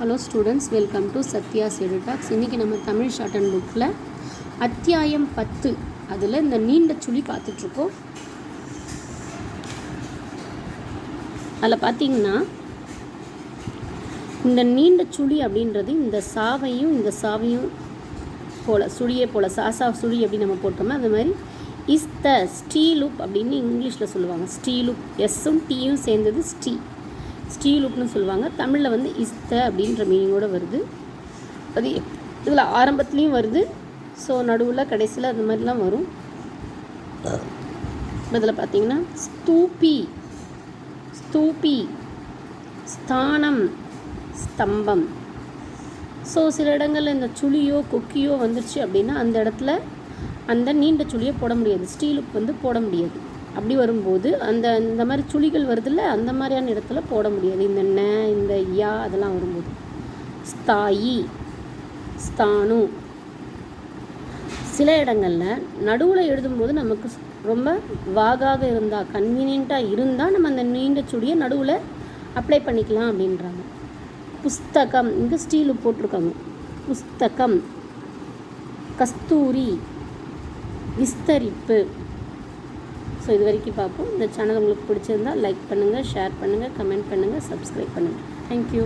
Hello students, welcome to Sathya's Editalks. இன்றைக்கி நம்ம Tamil short and புக்கில் அத்தியாயம் 10 அதில் இந்த நீண்ட சுழி பார்த்துட்ருக்கோம். அதில் பார்த்திங்கன்னா இந்த நீண்ட சுழி அப்படின்றது இந்த சாவையும் போல் சுழியை போல் சாசா சுழி அப்படின்னு நம்ம போட்டோம்னா அந்த மாதிரி இஸ் த ஸ்டீலுப் அப்படின்னு இங்கிலீஷில் சொல்லுவாங்க. ஸ்டீலுப் எஸ்ஸும் டீயும் சேர்ந்தது ஸ்டீலுப்னு சொல்லுவாங்க. தமிழில் வந்து இஸ்த அப்படின்ற மீனிங்கோடு வருது. அது இதில் ஆரம்பத்துலேயும் வருது, ஸோ நடுவில் கடைசியில் அந்த மாதிரிலாம் வரும். இதில் பார்த்திங்கன்னா ஸ்தூபி, ஸ்தானம், ஸ்தம்பம். ஸோ சில இடங்களில் இந்த சுழியோ கொக்கியோ வந்துருச்சு அப்படின்னா அந்த இடத்துல அந்த நீண்ட சுழியை போட முடியாது, ஸ்டீலுப் வந்து போட முடியாது. அப்படி வரும்போது இந்த மாதிரி சுழிகள் வருதில்ல, அந்த மாதிரியான இடத்துல போட முடியாது. இந்த ந, இந்த யா அதெல்லாம் வரும்போது ஸ்தாயி, ஸ்தானு. சில இடங்களில் நடுவில் எழுதும்போது நமக்கு ரொம்ப வாகாக இருந்தால், கன்வீனியண்ட்டாக இருந்தால் நம்ம அந்த நீண்ட சுழியை நடுவில் அப்ளை பண்ணிக்கலாம் அப்படின்றாங்க. புஸ்தகம், இங்கே ஸ்டீலு போட்டிருக்காங்க. புஸ்தகம், கஸ்தூரி, விஸ்தரிப்பு. ஸோ இது வரைக்கும் பார்ப்போம். இந்த சேனல் உங்களுக்கு பிடிச்சிருந்தால் லைக் பண்ணுங்கள், ஷேர் பண்ணுங்கள், கமெண்ட் பண்ணுங்கள், சப்ஸ்கிரைப் பண்ணுங்கள். தேங்க்யூ.